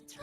주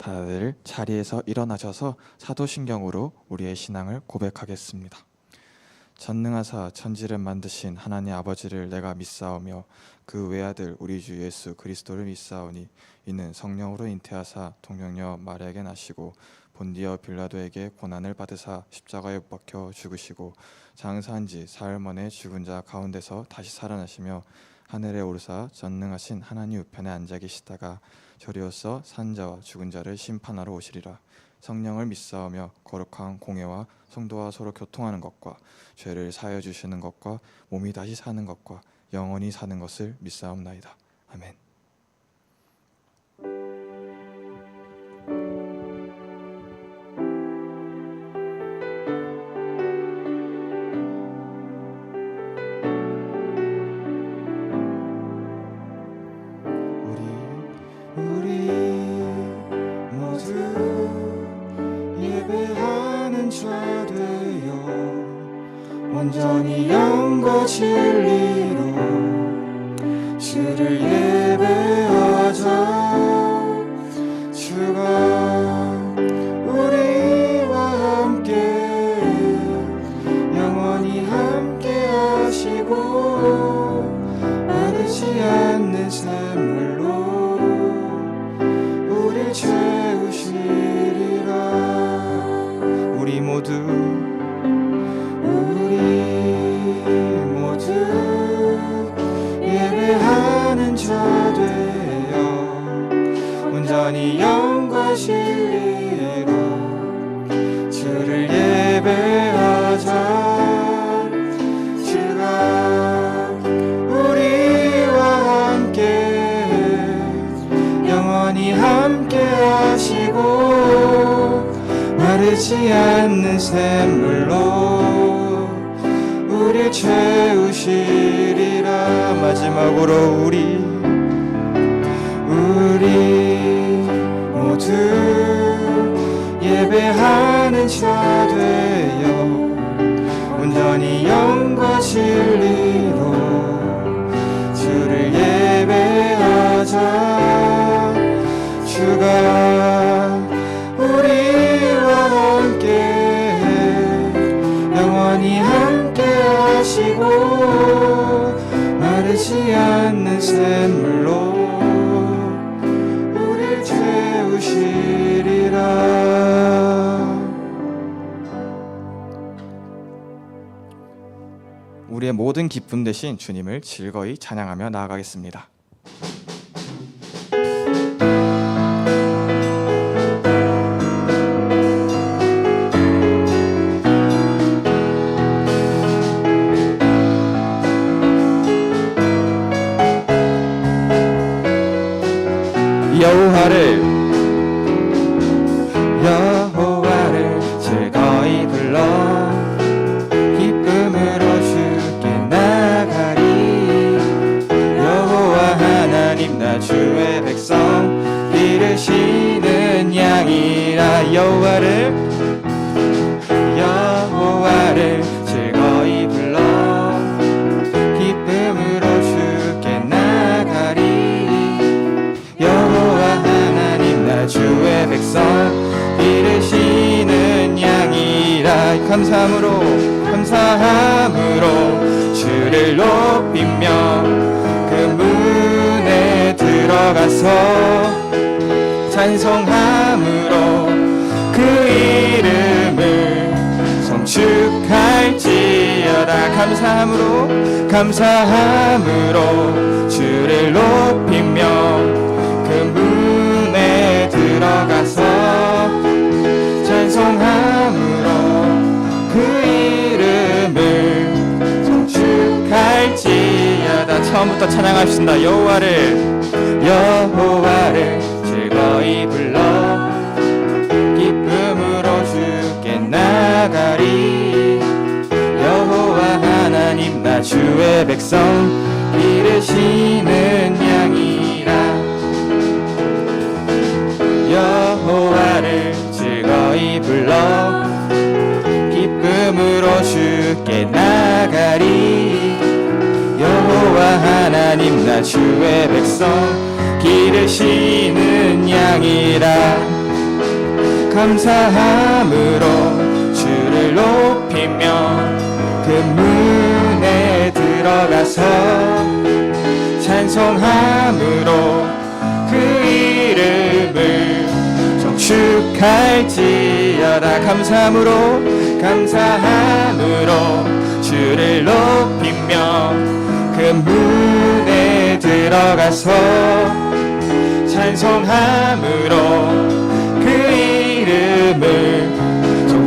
다들 자리에서 일어나셔서 사도신경으로 우리의 신앙을 고백하겠습니다. 전능하사 천지를 만드신 하나님 아버지를 내가 믿사오며 그 외아들 우리 주 예수 그리스도를 믿사오니 이는 성령으로 잉태하사 동정녀 마리아에게 나시고 본디어 빌라도에게 고난을 받으사 십자가에 못 박혀 죽으시고 장사한 지 사흘 만에 죽은 자 가운데서 다시 살아나시며 하늘에 오르사 전능하신 하나님 우편에 앉아 계시다가 저리로서 산 자와 죽은 자를 심판하러 오시리라. 성령을 믿사오며 거룩한 공회와 성도와 서로 교통하는 것과 죄를 사하여 주시는 것과 몸이 다시 사는 것과 영원히 사는 것을 믿사옵나이다. 아멘. 우리 모두 예배하는 자 되어 온전히 영과 진리로 주를 예배하자. 주가 우리와 함께 영원히 함께 하시고 마르지 않는 샘물로 우릴 채우시리라. 우리 모두 예배하는 자 되어 온전히 영과 진리로 주를 예배하자. 주가 우리와 함께 영원히 함께 하시고 마르지 않는 샘물로 우릴 채우시리라. 마지막으로 우리 모두 예배하는 자 되어 온전히 영과 진리로 주를 예배하자. 주가 우리와 함께 영원히 함께 하시고 마르지 않는 샘물로 우릴 채우시리라. 우리의 모든 기쁨 대신 주님을 즐거이 찬양하며 나아가겠습니다. 여호와를 즐거이 불러 기쁨으로 주께 나가리. 여호와 하나님 나 주의 백성 기르시는 양이라. 여호와를 즐거이 불러 기쁨으로 주께 나가리. 여호와 하나님 나 주의 백성 기르시는 양이라. 감사함으로 주를 높이며 그 문에 들어가서 찬송함으로 그 이름을 성축할지어다. 감사함으로 주를 높이며 그 문에 들어가서 찬송함으로 그 이름을 성축할지어다. 처음부터 찬양합시다. 여호와를 즐거이 불러 기쁨으로 주께 나가리. 여호와 하나님 나 주의 백성 기르시는 양이라. 여호와를 즐거이 불러 기쁨으로 주께 나가리. 여호와 하나님 나 주의 백성 기르시는 양이라. 감사함으로 주를 높이며 그 문에 들어가서 찬송함으로 그 이름을 축할지어다. 감사함으로 주를 높이며 그 문에 들어가서 찬송함으로 그 이름을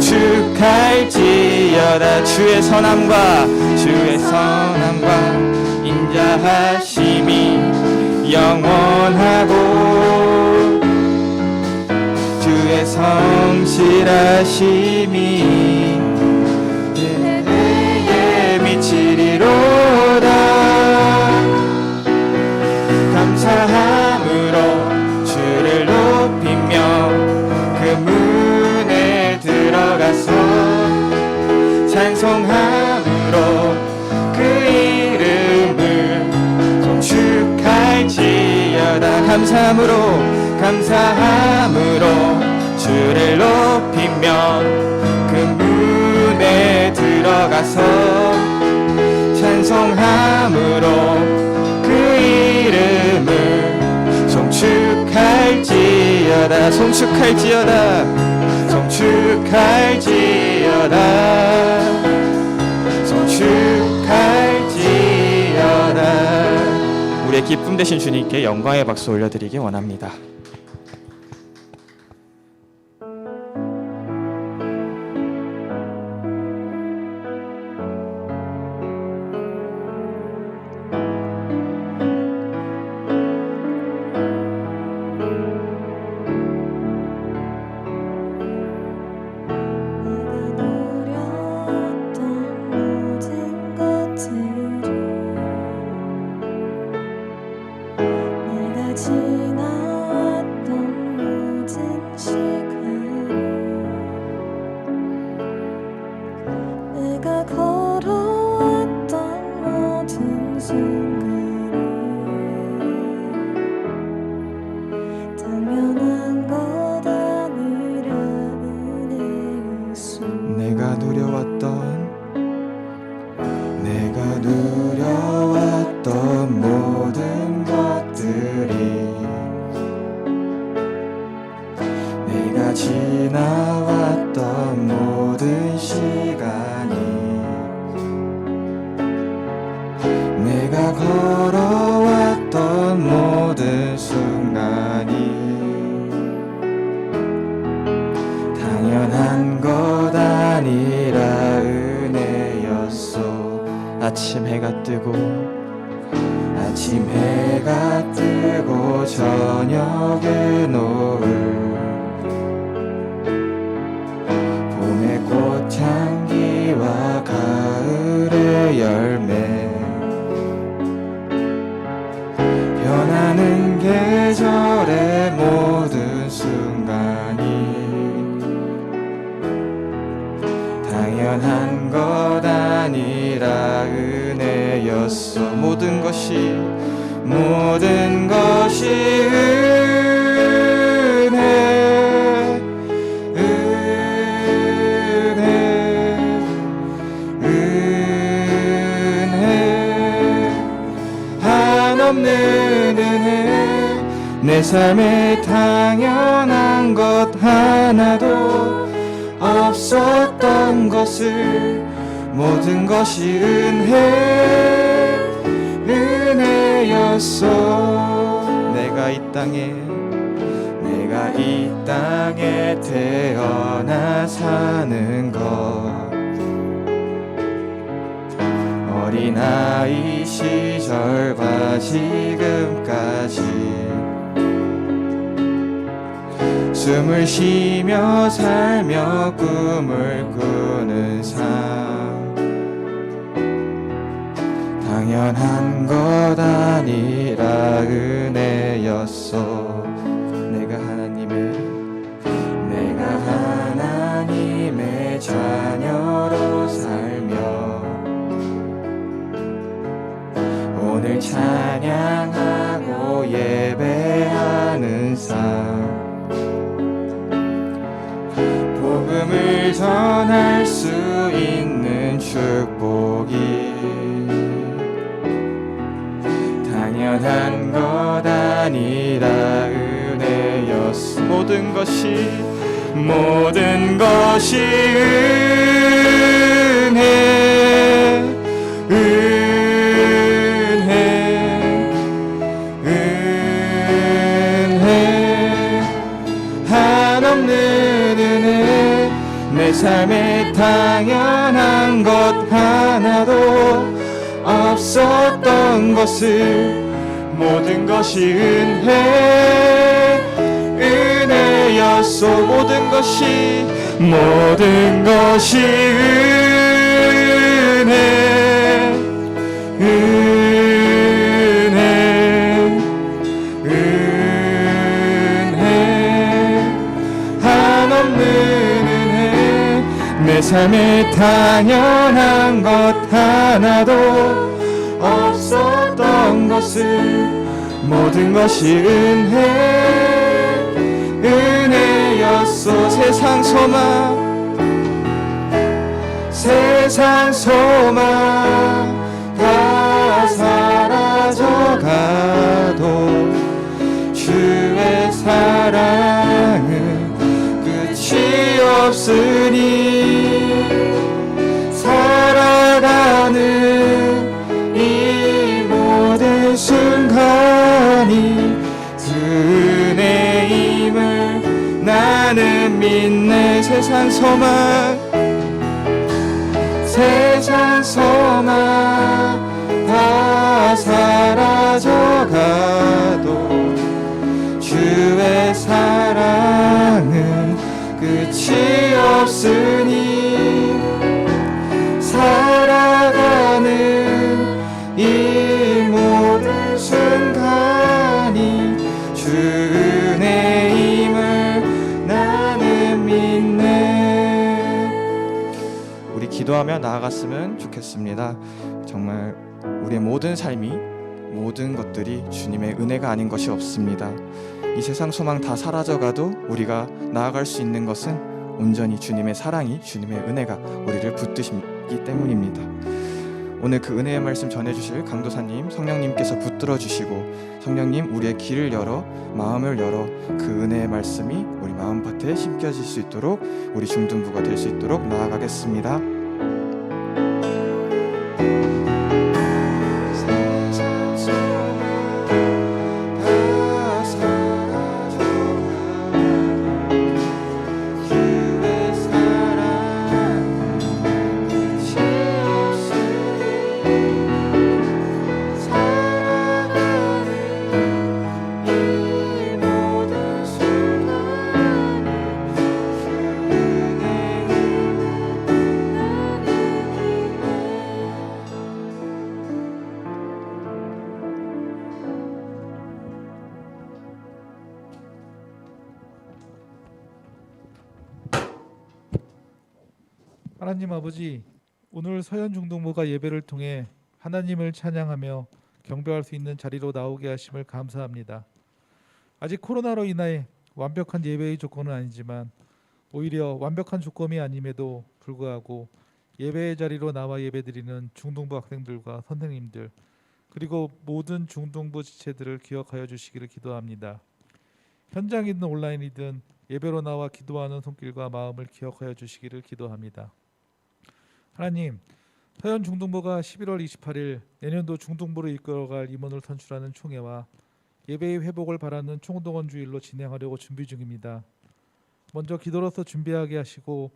축할지어다. 주의 선함과 인자하심이 영원하고 주의 성실하심이 은혜에 미치리로다. 감사함으로 주를 높이며 그 문에 들어가서 찬송함으로 그 이름을 축할지어다. 감사함으로 주를 높이며 그 문에 들어가서 찬송함으로 그 이름을 송축할지어다. 우리의 기쁨 되신 주님께 영광의 박수 올려드리기 원합니다. 내가 누려왔던 모든 것들이 내가 지나왔던 모든 시간이 내가 걸어왔던 모든 순간이 당연한 것 아니라 은혜였소. 아침 해가 뜨고 저녁에 노을 봄의 꽃향기와 가을의 열매 변하는 계절의 모든 순간이 당연한 것 아니라 은혜였어. 모든 것이 은혜 한없는 은혜. 내 삶에 당연한 것 하나도 없었던 것을 모든 것이 은혜였어. 내가 이 땅에 태어나 사는 것 어린아이 시절과 지금까지 숨을 쉬며 살며 꿈을 꾸는 삶 당연한 것 아니라 은혜였어. 내가 하나님의 자녀로 살며 오늘 찬양하고 예배하는 삶 할 수 있는 축복이 당연한 것 아니라 은혜였어. 모든 것이 은혜, 은혜, 한없는 은혜. 내 삶에 당연한 것 하나도 없었던 것을 모든 것이 은혜였소. 모든 것이 은혜, 한없는 은혜. 내 삶에 당연한 것 하나도 없었던 것을 모든 것이 은혜였소. 세상 소망 다 사라져가도 주의 사랑은 끝이 없으니 살아가는 이 모든 순간이 그 은혜임을 나는 믿네. 세상 소망 다 사라져가도 주의 사랑은 끝이 없으니 살아가는 이 모든 순간이 주 은혜임을 나는 믿네. 우리 기도하며 나아갔으면 좋겠습니다. 정말 우리의 모든 삶이, 모든 것들이 주님의 은혜가 아닌 것이 없습니다. 이 세상 소망 다 사라져가도 우리가 나아갈 수 있는 것은 온전히 주님의 사랑이, 주님의 은혜가 우리를 붙드시기 때문입니다. 오늘 그 은혜의 말씀 전해주실 강도사님, 성령님께서 붙들어 주시고, 성령님 우리의 길을 열어, 마음을 열어 그 은혜의 말씀이 우리 마음밭에 심겨질 수 있도록, 우리 중등부가 될 수 있도록 나아가겠습니다. 하나님 아버지, 오늘 서현중동부가 예배를 통해 하나님을 찬양하며 경배할 수 있는 자리로 나오게 하심을 감사합니다. 아직 코로나로 인해 완벽한 예배의 조건은 아니지만 오히려 완벽한 조건이 아님에도 불구하고 예배의 자리로 나와 예배드리는 중동부 학생들과 선생님들, 그리고 모든 중동부 지체들을 기억하여 주시기를 기도합니다. 현장이든 온라인이든 예배로 나와 기도하는 손길과 마음을 기억하여 주시기를 기도합니다. 하나님, 서현 중등부가 11월 28일 내년도 중등부를 이끌어갈 임원을 선출하는 총회와 예배의 회복을 바라는 총동원 주일로 진행하려고 준비 중입니다. 먼저 기도로서 준비하게 하시고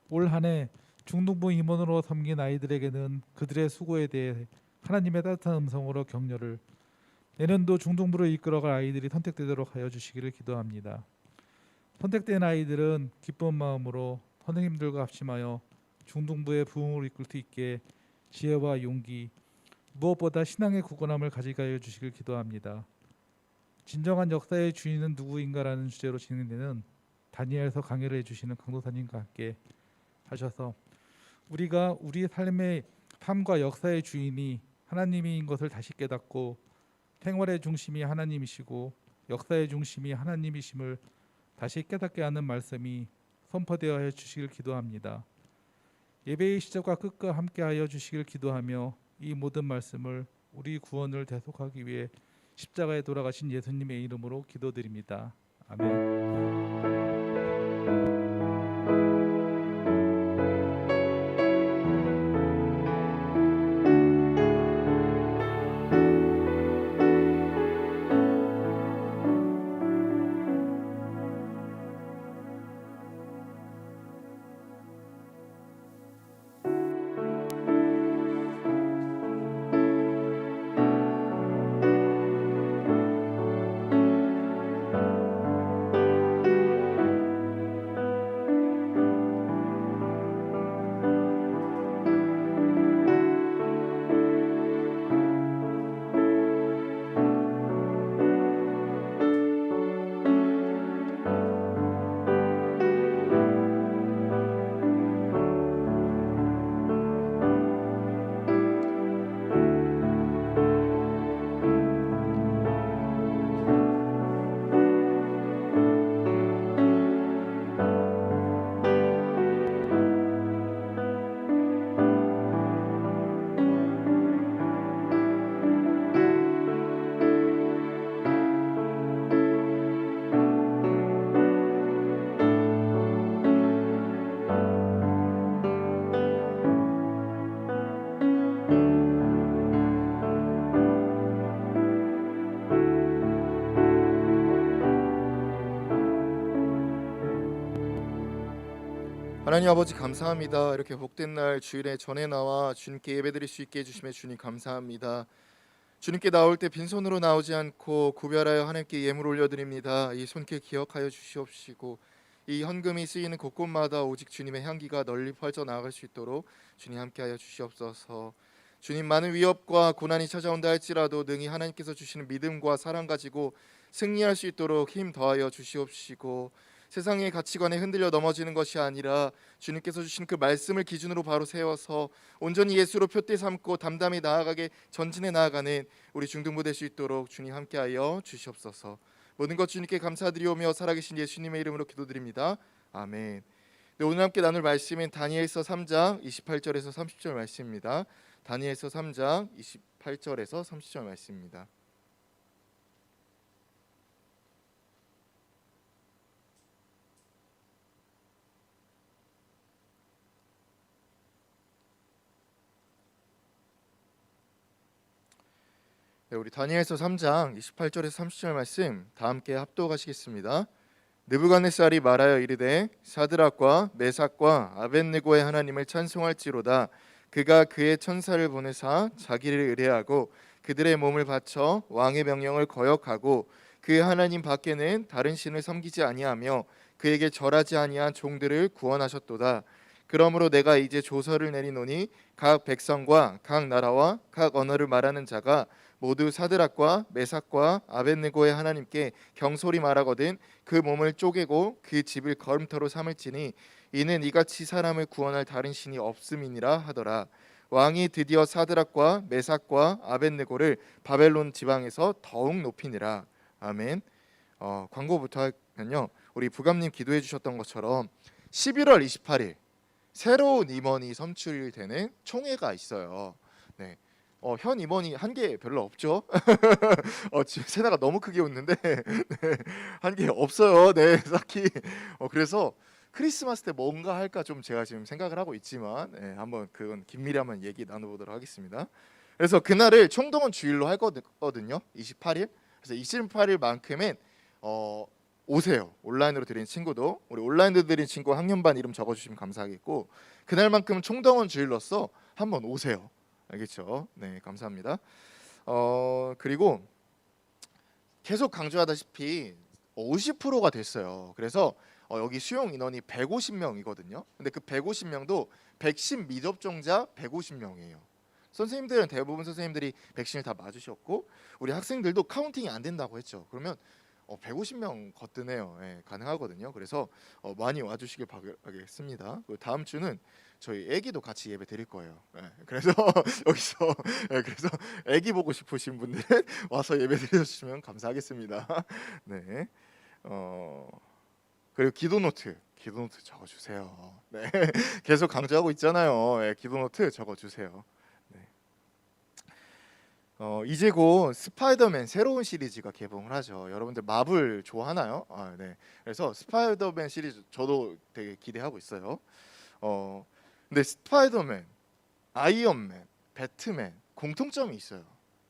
올 한 해 중등부 임원으로 섬긴 아이들에게는 그들의 수고에 대해 하나님의 따뜻한 음성으로 격려를, 내년도 중등부를 이끌어갈 아이들이 선택되도록 하여 주시기를 기도합니다. 선택된 아이들은 기쁜 마음으로 선생님들과 합심하여 중등부의 부흥을 이끌 수 있게 지혜와 용기, 무엇보다 신앙의 굳건함을 가지게 하여 주시길 기도합니다. 진정한 역사의 주인은 누구인가라는 주제로 진행되는 다니엘서 강해를 해주시는 강도사님과 함께 하셔서 우리가 우리 삶의 삶과 역사의 주인이 하나님인 것을 다시 깨닫고 생활의 중심이 하나님이시고 역사의 중심이 하나님이심을 다시 깨닫게 하는 말씀이 선포되어 해 주시길 기도합니다. 예배의 시작과 끝과 함께하여 주시길 기도하며 이 모든 말씀을 우리 구원을 대속하기 위해 십자가에 돌아가신 예수님의 이름으로 기도드립니다. 아멘. 하나님 아버지 감사합니다. 이렇게 복된 날 주일에 전에 나와 주님께 예배드릴 수 있게 해주심에 주님 감사합니다. 주님께 나올 때 빈손으로 나오지 않고 구별하여 하나님께 예물 올려드립니다. 이 손길 기억하여 주시옵시고 이 헌금이 쓰이는 곳곳마다 오직 주님의 향기가 널리 퍼져 나아갈 수 있도록 주님 함께하여 주시옵소서. 주님, 많은 위협과 고난이 찾아온다 할지라도 능히 하나님께서 주시는 믿음과 사랑 가지고 승리할 수 있도록 힘 더하여 주시옵시고, 세상의 가치관에 흔들려 넘어지는 것이 아니라 주님께서 주신 그 말씀을 기준으로 바로 세워서 온전히 예수로 표대 삼고 담담히 나아가게 전진해 나아가는 우리 중등부 될 수 있도록 주님 함께하여 주시옵소서. 모든 것 주님께 감사드리오며 살아계신 예수님의 이름으로 기도드립니다. 아멘. 네, 오늘 함께 나눌 말씀은 다니엘서 3장 28절에서 30절 말씀입니다. 다니엘서 3장 28절에서 30절 말씀입니다. 네, 우리 다니엘서 3장 28절에서 30절 말씀 다 함께 합독하시겠습니다. 느부갓네살이 말하여 이르되 사드락과 메삭과 아벳느고의 하나님을 찬송할지로다. 그가 그의 천사를 보내사 자기를 의뢰하고 그들의 몸을 바쳐 왕의 명령을 거역하고 그 하나님 밖에는 다른 신을 섬기지 아니하며 그에게 절하지 아니한 종들을 구원하셨도다. 그러므로 내가 이제 조서를 내리노니 각 백성과 각 나라와 각 언어를 말하는 자가 모두 사드락과 메삭과 아벳느고의 하나님께 경솔히 말하거든 그 몸을 쪼개고 그 집을 거름터로 삼을지니 이는 이같이 사람을 구원할 다른 신이 없음이니라 하더라. 왕이 드디어 사드락과 메삭과 아벳느고를 바벨론 지방에서 더욱 높이니라. 아멘. 광고부터 하면요, 우리 부감님 기도해 주셨던 것처럼 11월 28일 새로운 임원이 선출되는 총회가 있어요. 네. 현 임원이 한 게 별로 없죠. 지금 세나가 너무 크게 웃는데 네, 한 게 없어요. 네, 딱히. 그래서 크리스마스 때 뭔가 할까 좀 제가 지금 생각을 하고 있지만 한번 그건 긴밀히 한번 얘기 나눠보도록 하겠습니다. 그래서 그날을 총동원 주일로 할 거거든요. 28일. 그래서 28일만큼은 오세요. 온라인으로 드린 친구도, 우리 온라인으로 드린 친구 학년반 이름 적어주시면 감사하겠고, 그날만큼은 총동원 주일로서 한번 오세요. 알겠죠? 네, 감사합니다. 그리고 계속 강조하다시피 50%가 됐어요. 그래서 여기 수용 인원이 150명이거든요. 근데 그 150명도 백신 미접종자 150명이에요. 선생님들은 대부분 선생님들이 백신을 다 맞으셨고 우리 학생들도 카운팅이 안 된다고 했죠. 그러면 150명 거뜬해요. 가능하거든요. 그래서 많이 와주시길 바라겠습니다. 다음 주는 저희 애기도 같이 예배 드릴 거예요. 그래서 여기서 그래서 애기 보고 싶으신 분들은 와서 예배 드려주시면 감사하겠습니다. 네. 그리고 기도 기도노트 적어주세요. 네, 계속 강조하고 있잖아요. 네, 기도노트 적어주세요. 네. 이제 곧 스파이더맨 새로운 시리즈가 개봉을 하죠. 여러분들 마블 좋아하나요? 네. 그래서 스파이더맨 시리즈 저도 되게 기대하고 있어요. 근데 스파이더맨, 아이언맨, 배트맨 공통점이 있어요.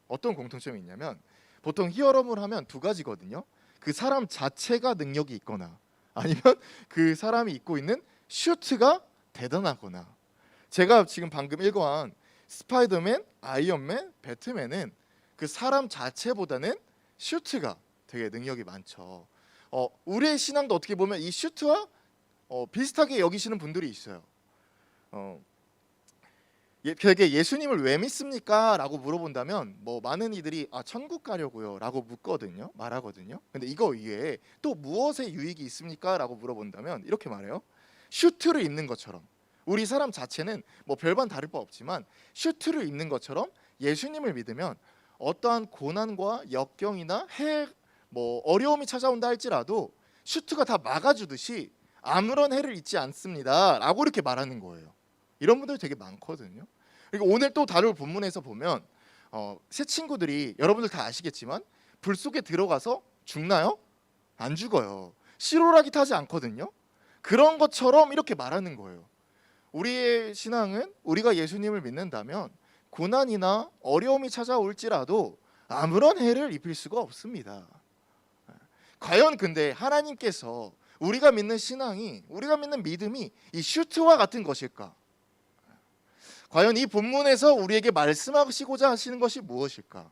어떤 공통점이 있냐면 보통 히어로물 하면 두 가지거든요. 그 사람 자체가 능력이 있거나 아니면 그 사람이 입고 있는 슈트가 대단하거나. 제가 지금 방금 읽어한 스파이더맨, 아이언맨, 배트맨은 그 사람 자체보다는 슈트가 되게 능력이 많죠. 우리의 신앙도 어떻게 보면 이 슈트와 비슷하게 여기시는 분들이 있어요. 되게 예수님을 왜 믿습니까? 라고 물어본다면 뭐 많은 이들이 천국 가려고요 라고 묻거든요. 말하거든요. 근데 이거 위에 또 무엇에 유익이 있습니까? 라고 물어본다면 이렇게 말해요. 슈트를 입는 것처럼 우리 사람 자체는 뭐 별반 다를 바 없지만 슈트를 입는 것처럼 예수님을 믿으면 어떠한 고난과 역경이나 뭐 어려움이 찾아온다 할지라도 슈트가 다 막아주듯이 아무런 해를 입지 않습니다 라고 이렇게 말하는 거예요. 이런 분들 되게 많거든요. 그리고 오늘 또 다룰 본문에서 보면 새 친구들이 여러분들 다 아시겠지만 불 속에 들어가서 죽나요? 안 죽어요. 실오라기 타지 않거든요. 그런 것처럼 이렇게 말하는 거예요. 우리의 신앙은 우리가 예수님을 믿는다면 고난이나 어려움이 찾아올지라도 아무런 해를 입힐 수가 없습니다. 과연 근데 하나님께서 우리가 믿는 신앙이, 우리가 믿는 믿음이 이 슈트와 같은 것일까? 과연 이 본문에서 우리에게 말씀하시고자 하시는 것이 무엇일까?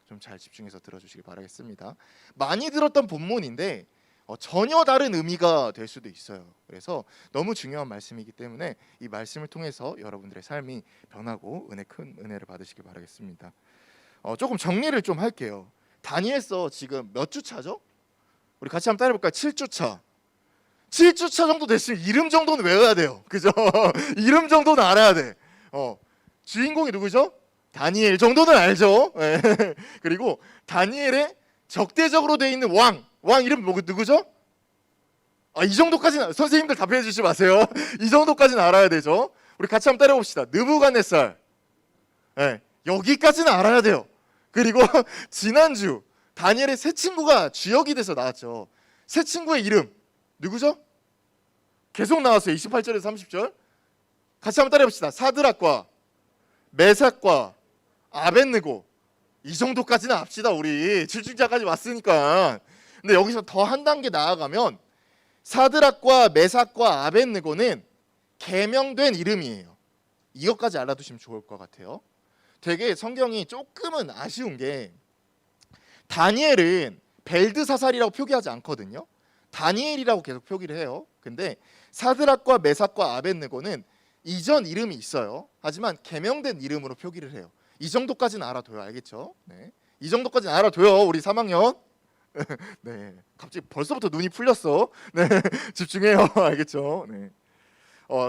좀 잘 집중해서 들어주시기 바라겠습니다. 많이 들었던 본문인데 전혀 다른 의미가 될 수도 있어요. 그래서 너무 중요한 말씀이기 때문에 이 말씀을 통해서 여러분들의 삶이 변하고 큰 은혜를 받으시기 바라겠습니다. 조금 정리를 좀 할게요. 다니엘서 지금 몇 주 차죠? 우리 같이 한번 따라해볼까요? 7주 차. 7주 차 정도 됐으면 이름 정도는 외워야 돼요. 그죠? 이름 정도는 알아야 돼. 주인공이 누구죠? 다니엘 정도는 알죠. 네. 그리고 다니엘의 적대적으로 돼 있는 왕 이름 누구죠? 이 정도까지는 선생님들 답해 주시지 마세요. 이 정도까지는 알아야 되죠. 우리 같이 한번 따라봅시다. 느부갓네살. 네. 여기까지는 알아야 돼요. 그리고 지난주 다니엘의 새 친구가 주역이 돼서 나왔죠. 새 친구의 이름 누구죠? 계속 나왔어요. 28절에서 30절. 같이 한번 따라해봅시다. 사드락과 메삭과 아벳느고. 이 정도까지는 압시다. 우리 7주자까지 왔으니까. 근데 여기서 더 한 단계 나아가면 사드락과 메삭과 아벳느고는 개명된 이름이에요. 이것까지 알아두시면 좋을 것 같아요. 되게 성경이 조금은 아쉬운 게 다니엘은 벨드사살이라고 표기하지 않거든요. 다니엘이라고 계속 표기를 해요. 근데 사드락과 메삭과 아벳느고는 이전 이름이 있어요. 하지만 개명된 이름으로 표기를 해요. 이 정도까지는 알아둬요. 알겠죠? 네. 이 정도까지는 알아둬요. 우리 3학년. 네. 갑자기 벌써부터 눈이 풀렸어. 네. 집중해요. 알겠죠? 네.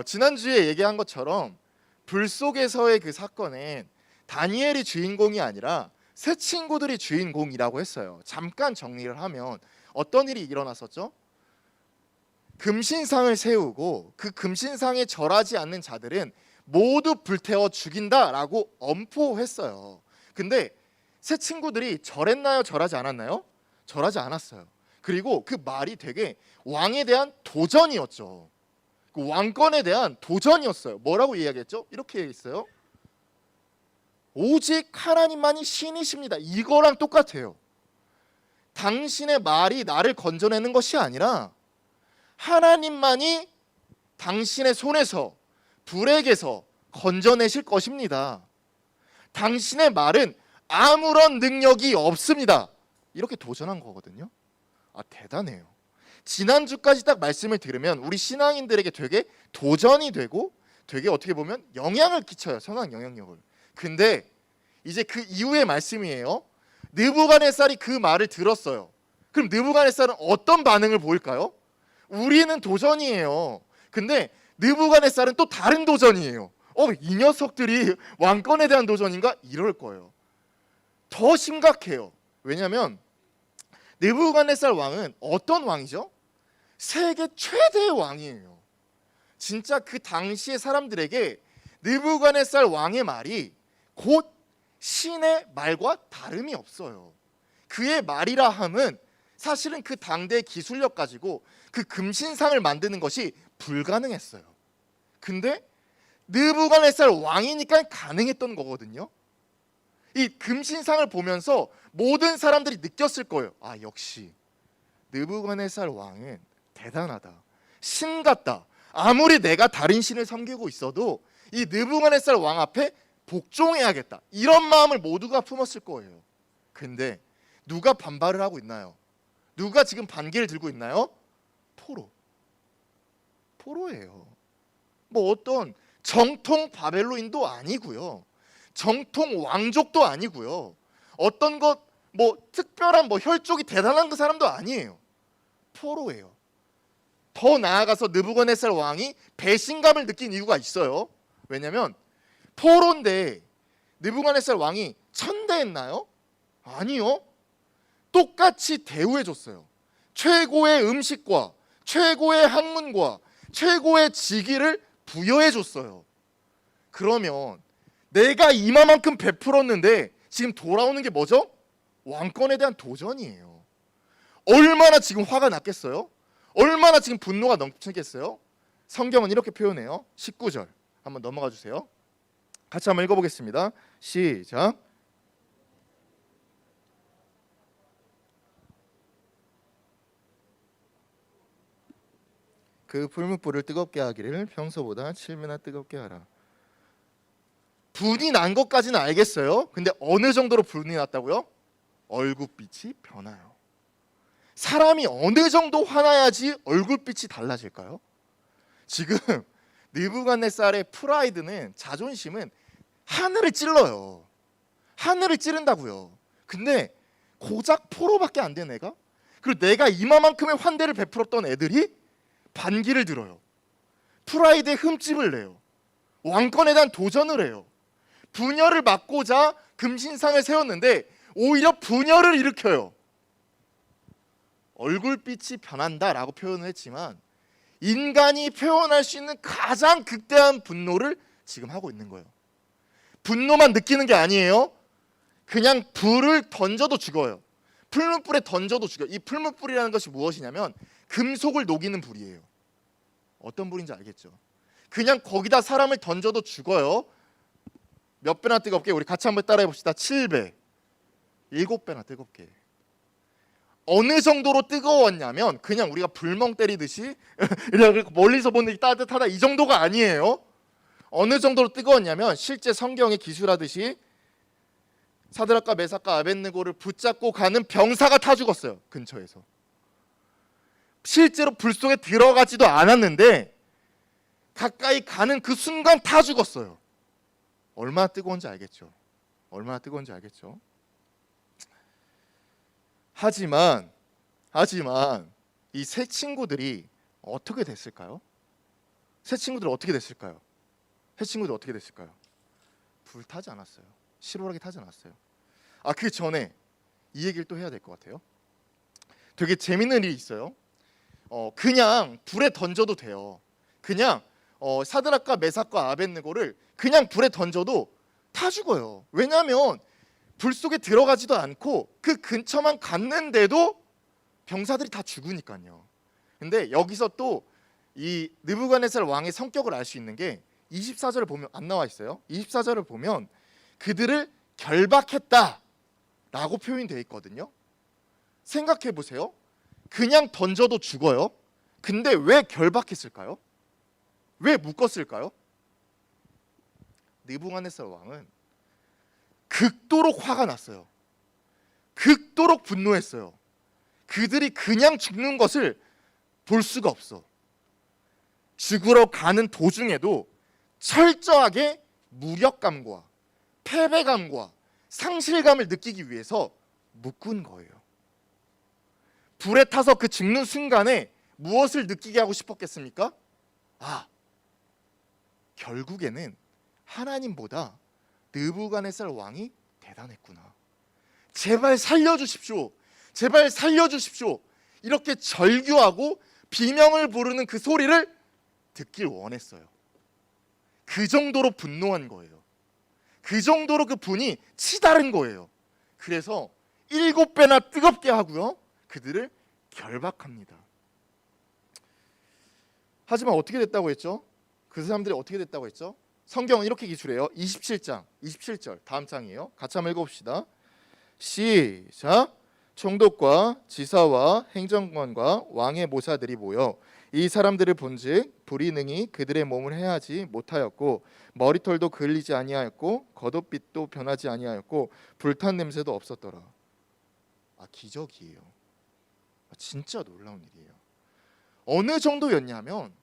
지난주에 얘기한 것처럼 불 속에서의 그 사건엔 다니엘이 주인공이 아니라 새 친구들이 주인공이라고 했어요. 잠깐 정리를 하면 어떤 일이 일어났었죠? 금신상을 세우고 그 금신상에 절하지 않는 자들은 모두 불태워 죽인다라고 엄포했어요. 근데 새 친구들이 절했나요? 절하지 않았나요? 절하지 않았어요. 그리고 그 말이 되게 왕에 대한 도전이었죠. 그 왕권에 대한 도전이었어요. 뭐라고 이야기했죠? 이렇게 했어요. 오직 하나님만이 신이십니다. 이거랑 똑같아요. 당신의 말이 나를 건져내는 것이 아니라 하나님만이 당신의 손에서 불에게서 건져내실 것입니다. 당신의 말은 아무런 능력이 없습니다. 이렇게 도전한 거거든요. 대단해요. 지난주까지 딱 말씀을 들으면 우리 신앙인들에게 되게 도전이 되고 되게 어떻게 보면 영향을 끼쳐요. 선한 영향력을. 근데 이제 그 이후의 말씀이에요. 느부갓네살이 그 말을 들었어요. 그럼 느부갓네살은 어떤 반응을 보일까요? 우리는 도전이에요. 근데 느부갓네살은 또 다른 도전이에요. 이 녀석들이 왕권에 대한 도전인가? 이럴 거예요. 더 심각해요. 왜냐하면 느부갓네살 왕은 어떤 왕이죠? 세계 최대의 왕이에요. 진짜 그 당시의 사람들에게 느부갓네살 왕의 말이 곧 신의 말과 다름이 없어요. 그의 말이라 함은 사실은 그 당대의 기술력 가지고 그 금신상을 만드는 것이 불가능했어요. 근데 느부갓네살 왕이니까 가능했던 거거든요. 이 금신상을 보면서 모든 사람들이 느꼈을 거예요. 아, 역시 느부갓네살 왕은 대단하다. 신 같다. 아무리 내가 다른 신을 섬기고 있어도 이 느부갓네살 왕 앞에 복종해야겠다. 이런 마음을 모두가 품었을 거예요. 근데 누가 반발을 하고 있나요? 누가 지금 반기를 들고 있나요? 포로예요. 뭐 어떤 정통 바벨로인도 아니고요. 정통 왕족도 아니고요. 어떤 것 뭐 특별한 뭐 혈족이 대단한 그 사람도 아니에요. 포로예요. 더 나아가서 느부갓네살 왕이 배신감을 느낀 이유가 있어요. 왜냐하면 포로인데 느부갓네살 왕이 천대했나요? 아니요. 똑같이 대우해줬어요. 최고의 음식과 최고의 학문과 최고의 직위를 부여해줬어요. 그러면 내가 이만큼 베풀었는데 지금 돌아오는 게 뭐죠? 왕권에 대한 도전이에요. 얼마나 지금 화가 났겠어요? 얼마나 지금 분노가 넘치겠어요? 성경은 이렇게 표현해요. 19절 한번 넘어가 주세요. 같이 한번 읽어보겠습니다. 시작. 그 풀무불을 뜨겁게 하기를 평소보다 7배나 뜨겁게 하라. 분이 난 것까지는 알겠어요. 근데 어느 정도로 분이 났다고요? 얼굴빛이 변해요. 사람이 어느 정도 화나야지 얼굴빛이 달라질까요? 지금 느부갓네살의 프라이드는, 자존심은 하늘을 찔러요. 하늘을 찌른다고요. 근데 고작 포로밖에 안 된 애가, 그리고 내가 이마만큼의 환대를 베풀었던 애들이 반기를 들어요. 프라이드에 흠집을 내요. 왕권에 대한 도전을 해요. 분열을 막고자 금신상을 세웠는데 오히려 분열을 일으켜요. 얼굴빛이 변한다라고 표현을 했지만 인간이 표현할 수 있는 가장 극대한 분노를 지금 하고 있는 거예요. 분노만 느끼는 게 아니에요. 그냥 불을 던져도 죽어요. 풀무불에 던져도 죽어요. 이 풀무불이라는 것이 무엇이냐면 금속을 녹이는 불이에요. 어떤 불인지 알겠죠? 그냥 거기다 사람을 던져도 죽어요. 몇 배나 뜨겁게? 우리 같이 한번 따라해 봅시다. 7배, 7배나 뜨겁게. 어느 정도로 뜨거웠냐면 그냥 우리가 불멍 때리듯이 이렇게 멀리서 보는 게 따뜻하다 이 정도가 아니에요. 어느 정도로 뜨거웠냐면 실제 성경에 기술하듯이 사드락과 메삭과 아벳느고를 붙잡고 가는 병사가 타 죽었어요. 근처에서. 실제로 불 속에 들어가지도 않았는데 가까이 가는 그 순간 타 죽었어요. 얼마나 뜨거운지 알겠죠? 얼마나 뜨거운지 알겠죠? 하지만 이 세 친구들이 어떻게 됐을까요? 세 친구들 어떻게 됐을까요? 세 친구들 어떻게 됐을까요? 불타지 않았어요. 실오라기 타지 않았어요. 그 전에 이 얘기를 또 해야 될 것 같아요. 되게 재밌는 일이 있어요. 그냥 불에 던져도 돼요. 그냥 사드락과 메삭과 아벳느고를 그냥 불에 던져도 타 죽어요. 왜냐하면 불 속에 들어가지도 않고 그 근처만 갔는데도 병사들이 다 죽으니까요. 근데 여기서 또 이 느부갓네살 왕의 성격을 알 수 있는 게 24절을 보면 안 나와 있어요. 24절을 보면 그들을 결박했다라고 표현이 되어 있거든요. 생각해 보세요. 그냥 던져도 죽어요. 근데 왜 결박했을까요? 왜 묶었을까요? 느부갓네살 왕은 극도록 화가 났어요. 극도록 분노했어요. 그들이 그냥 죽는 것을 볼 수가 없어. 죽으러 가는 도중에도 철저하게 무력감과 패배감과 상실감을 느끼기 위해서 묶은 거예요. 불에 타서 그 죽는 순간에 무엇을 느끼게 하고 싶었겠습니까? 결국에는 하나님보다 느부갓네살 왕이 대단했구나. 제발 살려주십시오. 제발 살려주십시오. 이렇게 절규하고 비명을 부르는 그 소리를 듣길 원했어요. 그 정도로 분노한 거예요. 그 정도로 그 분이 치달은 거예요. 그래서 7배나 뜨겁게 하고요, 그들을 결박합니다. 하지만 어떻게 됐다고 했죠? 그 사람들이 어떻게 됐다고 했죠? 성경은 이렇게 기술해요. 27장 27절 다음 장이에요. 같이 한번 읽어봅시다. 시작. 총독과 지사와 행정관과 왕의 모사들이 모여 이 사람들을 본즉 불이 능히 그들의 몸을 해하지 못하였고 머리털도 그을리지 아니하였고 겉옷빛도 변하지 아니하였고 불탄 냄새도 없었더라. 기적이에요. 진짜 놀라운 일이에요. 어느 정도였냐면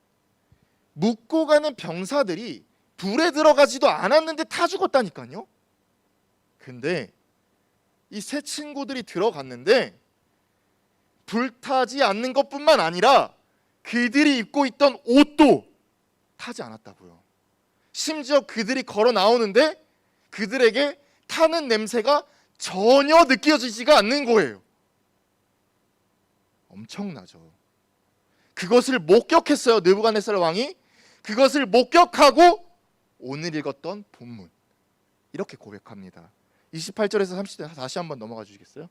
묵고 가는 병사들이 불에 들어가지도 않았는데 타 죽었다니까요. 근데 이 세 친구들이 들어갔는데 불타지 않는 것뿐만 아니라 그들이 입고 있던 옷도 타지 않았다고요. 심지어 그들이 걸어 나오는데 그들에게 타는 냄새가 전혀 느껴지지가 않는 거예요. 엄청나죠. 그것을 목격했어요. 느부갓네살 왕이. 그것을 목격하고 오늘 읽었던 본문 이렇게 고백합니다. 28절에서 30절 다시 한번 넘어가 주시겠어요?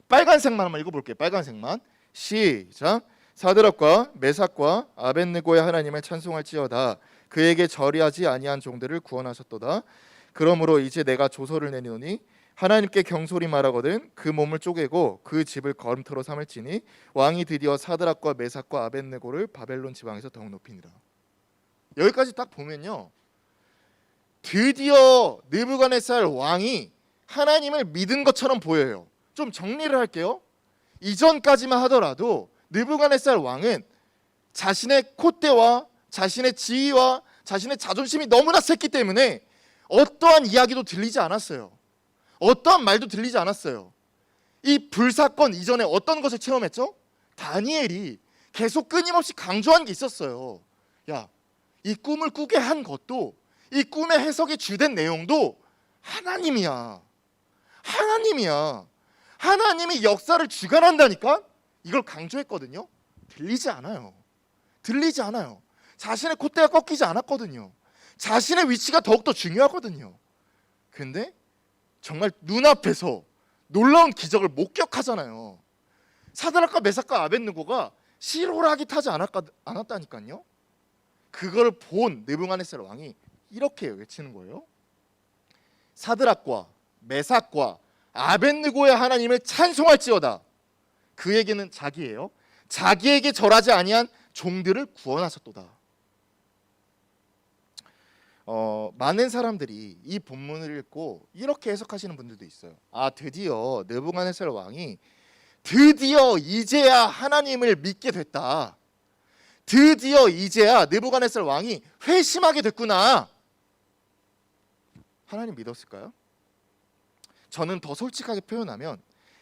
빨간색만 한번 읽어볼게요. 빨간색만. 시작. 사드락과 메삭과 아벳느고의 하나님을 찬송할지어다. 그에게 절의하지 아니한 종들을 구원하셨도다. 그러므로 이제 내가 조서를 내리노니 하나님께 경솔히 말하거든 그 몸을 쪼개고 그 집을 걸음터로 삼을지니 왕이 드디어 사드락과 메삭과 아벳느고를 바벨론 지방에서 더욱 높이니라. 여기까지 딱 보면요, 드디어 느부갓네살 왕이 하나님을 믿은 것처럼 보여요. 좀 정리를 할게요. 이전까지만 하더라도 느부갓네살 왕은 자신의 콧대와 자신의 지위와 자신의 자존심이 너무나 셌기 때문에 어떠한 이야기도 들리지 않았어요. 어떠한 말도 들리지 않았어요. 이 불사건 이전에 어떤 것을 체험했죠? 다니엘이 계속 끊임없이 강조한 게 있었어요. 야, 이 꿈을 꾸게 한 것도, 이 꿈의 해석의 주된 내용도 하나님이야. 하나님이야. 하나님이 역사를 주관한다니까? 이걸 강조했거든요. 들리지 않아요. 들리지 않아요. 자신의 콧대가 꺾이지 않았거든요. 자신의 위치가 더욱더 중요하거든요. 근데 정말 눈앞에서 놀라운 기적을 목격하잖아요. 사드락과 메삭과 아벳느고가 실오라기 타지 않았다니까요. 그걸 본 느부갓네살 왕이 이렇게 외치는 거예요. 사드락과 메삭과 아벳느고의 하나님을 찬송할지어다. 그에게는 자기예요. 자기에게 절하지 아니한 종들을 구원하셨도다. 많은 사람들이 이 본문을 읽고 이렇게 해석하시는 분들도 있어요. 드디어 느부갓네살 왕이 드디어 이제야 하나님을 믿게 됐다. 드디어 이제야 느부갓네살 왕이 회심하게 됐구나. 하나님 믿었을까요? 저는 더 솔직하게 표현하면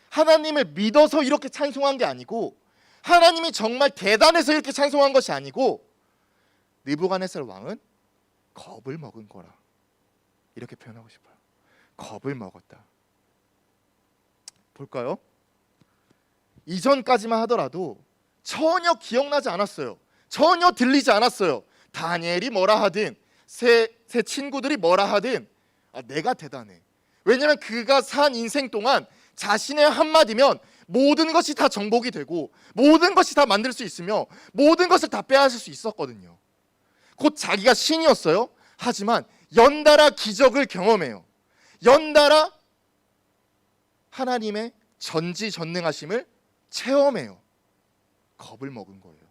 하나님을 믿어서 이렇게 찬송한 게 아니고, 하나님이 정말 대단해서 이렇게 찬송한 것이 아니고, 느부갓네살 왕은 겁을 먹은 거라, 이렇게 표현하고 싶어요. 겁을 먹었다. 볼까요? 이전까지만 하더라도 전혀 기억나지 않았어요. 전혀 들리지 않았어요. 다니엘이 뭐라 하든 새 친구들이 뭐라 하든 내가 대단해. 왜냐하면 그가 산 인생 동안 자신의 한마디면 모든 것이 다 정복이 되고 모든 것이 다 만들 수 있으며 모든 것을 다 빼앗을 수 있었거든요. 곧 자기가 신이었어요. 하지만 연달아 기적을 경험해요. 연달아 하나님의 전지전능하심을 체험해요. 겁을 먹은 거예요.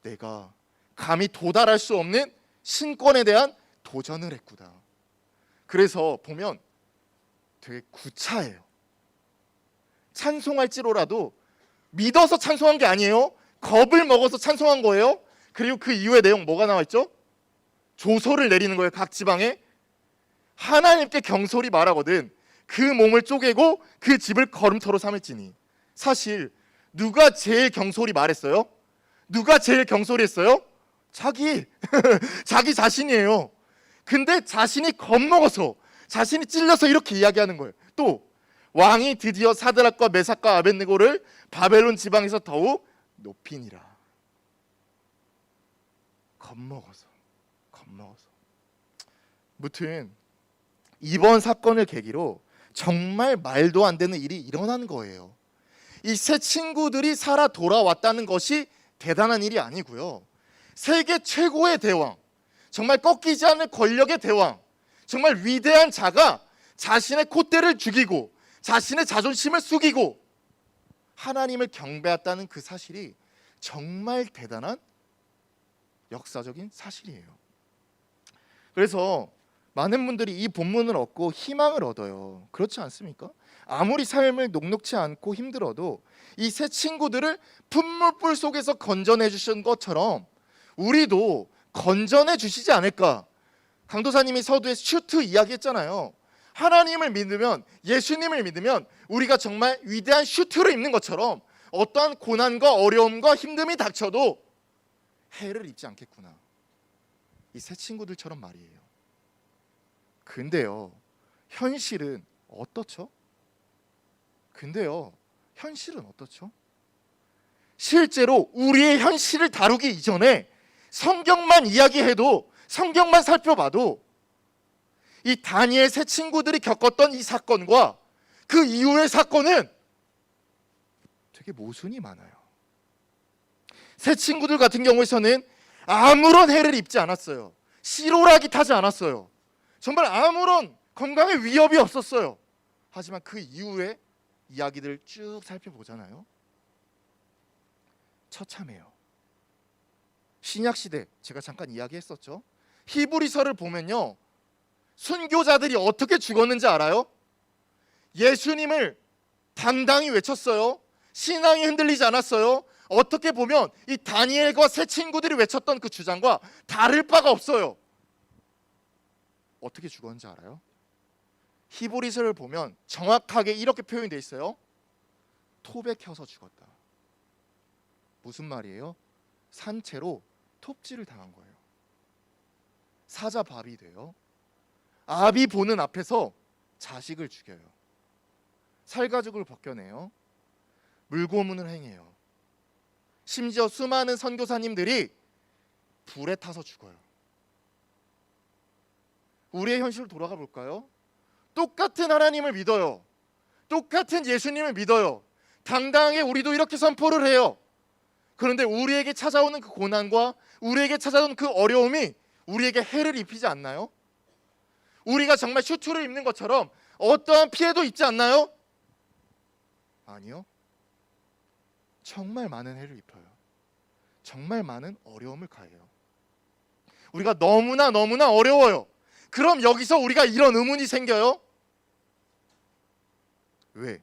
내가 감히 도달할 수 없는 신권에 대한 도전을 했구나. 그래서 보면 되게 구차해요. 찬송할지로라도 믿어서 찬송한 게 아니에요. 겁을 먹어서 찬송한 거예요. 그리고 그 이후의 내용 뭐가 나와 있죠? 조서를 내리는 거예요. 각 지방에. 하나님께 경솔히 말하거든 그 몸을 쪼개고 그 집을 걸음터로 삼을지니. 사실 누가 제일 경솔히 말했어요? 누가 제일 경솔히 했어요? 자기 자신이에요. 근데 자신이 겁먹어서, 자신이 찔려서 이렇게 이야기하는 거예요. 또 왕이 드디어 사드락과 메삭과 아벳느고를 바벨론 지방에서 더욱 높이니라. 겁먹어서. 무튼 이번 사건을 계기로 정말 말도 안 되는 일이 일어난 거예요. 이 세 친구들이 살아 돌아왔다는 것이 대단한 일이 아니고요. 세계 최고의 대왕, 정말 꺾이지 않을 권력의 대왕, 정말 위대한 자가 자신의 콧대를 죽이고 자신의 자존심을 숙이고 하나님을 경배했다는 그 사실이 정말 대단한 역사적인 사실이에요. 그래서 많은 분들이 이 본문을 얻고 희망을 얻어요. 그렇지 않습니까? 아무리 삶을 녹록치 않고 힘들어도 이 세 친구들을 풋물불 속에서 건져내 주신 것처럼 우리도 건져내 주시지 않을까. 강도사님이 서두에 슈트 이야기했잖아요. 하나님을 믿으면, 예수님을 믿으면 우리가 정말 위대한 슈트를 입는 것처럼 어떠한 고난과 어려움과 힘듦이 닥쳐도 해를 입지 않겠구나. 이 세 친구들처럼 말이에요. 근데요, 현실은 어떻죠? 실제로 우리의 현실을 다루기 이전에 성경만 이야기해도, 성경만 살펴봐도 이 다니엘 세 친구들이 겪었던 이 사건과 그 이후의 사건은 되게 모순이 많아요. 세 친구들 같은 경우에서는 아무런 해를 입지 않았어요. 씨로라기 타지 않았어요. 정말 아무런 건강에 위협이 없었어요. 하지만 그 이후에 이야기들을 쭉 살펴보잖아요. 처참해요. 신약시대 제가 잠깐 이야기했었죠. 히브리서를 보면요, 순교자들이 어떻게 죽었는지 알아요? 예수님을 당당히 외쳤어요. 신앙이 흔들리지 않았어요. 어떻게 보면 이 다니엘과 세 친구들이 외쳤던 그 주장과 다를 바가 없어요. 어떻게 죽었는지 알아요? 히브리서를 보면 정확하게 이렇게 표현이 되어 있어요. 톱에 켜서 죽었다. 무슨 말이에요? 산채로 톱질을 당한 거예요. 사자밥이 돼요. 아비 보는 앞에서 자식을 죽여요. 살가죽을 벗겨내요. 물고문을 행해요. 심지어 수많은 선교사님들이 불에 타서 죽어요. 우리의 현실로 돌아가 볼까요? 똑같은 하나님을 믿어요. 똑같은 예수님을 믿어요. 당당하게 우리도 이렇게 선포를 해요. 그런데 우리에게 찾아오는 그 고난과 우리에게 찾아오는 그 어려움이 우리에게 해를 입히지 않나요? 우리가 정말 슈트를 입는 것처럼 어떠한 피해도 입지 않나요? 아니요. 정말 많은 해를 입혀요. 정말 많은 어려움을 가해요. 우리가 너무나 어려워요. 그럼 여기서 우리가 이런 의문이 생겨요. 왜?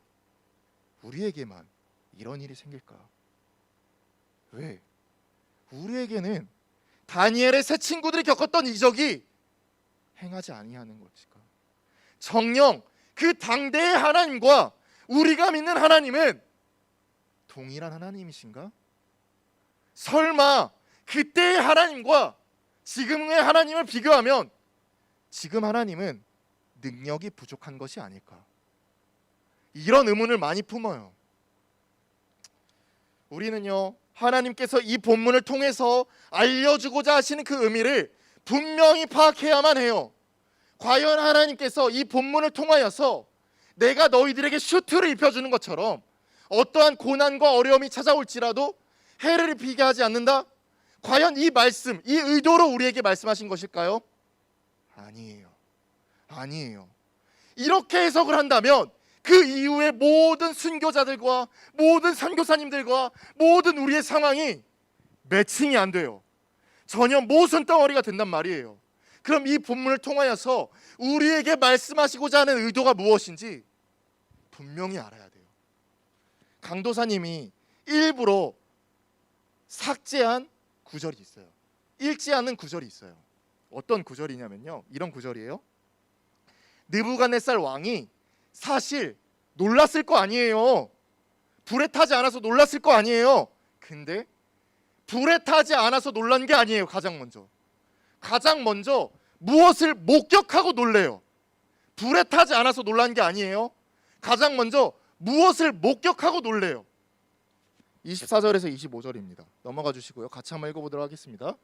우리에게만 이런 일이 생길까? 왜? 우리에게는 다니엘의 세 친구들이 겪었던 이적이 행하지 아니하는 것일까? 정녕 그 당대의 하나님과 우리가 믿는 하나님은 동일한 하나님이신가? 설마 그때의 하나님과 지금의 하나님을 비교하면 지금 하나님은 능력이 부족한 것이 아닐까? 이런 의문을 많이 품어요. 우리는요, 하나님께서 이 본문을 통해서 알려주고자 하시는 그 의미를 분명히 파악해야만 해요. 과연 하나님께서 이 본문을 통하여서 내가 너희들에게 슈트를 입혀주는 것처럼 어떠한 고난과 어려움이 찾아올지라도 해를 입히게 하지 않는다? 과연 이 말씀, 이 의도로 우리에게 말씀하신 것일까요? 아니에요. 이렇게 해석을 한다면 그 이후의 모든 순교자들과 모든 선교사님들과 모든 우리의 상황이 매칭이 안 돼요. 전혀 모순 덩어리가 된단 말이에요. 그럼 이 본문을 통하여서 우리에게 말씀하시고자 하는 의도가 무엇인지 분명히 알아야 돼요. 강도사님이 일부러 삭제한 구절이 있어요. 읽지 않은 구절이 있어요. 어떤 구절이냐면요, 이런 구절이에요. 느부갓네살 왕이 사실 놀랐을 거 아니에요. 불에 타지 않아서 놀랐을 거 아니에요. 근데 불에 타지 않아서 놀란 게 아니에요. 가장 먼저 무엇을 목격하고 놀래요. 불에 타지 않아서 놀란 게 아니에요. 가장 먼저 무엇을 목격하고 놀래요? 24절에서 25절입니다. 넘어가 주시고요. 같이 한번 읽어보도록 하겠습니다.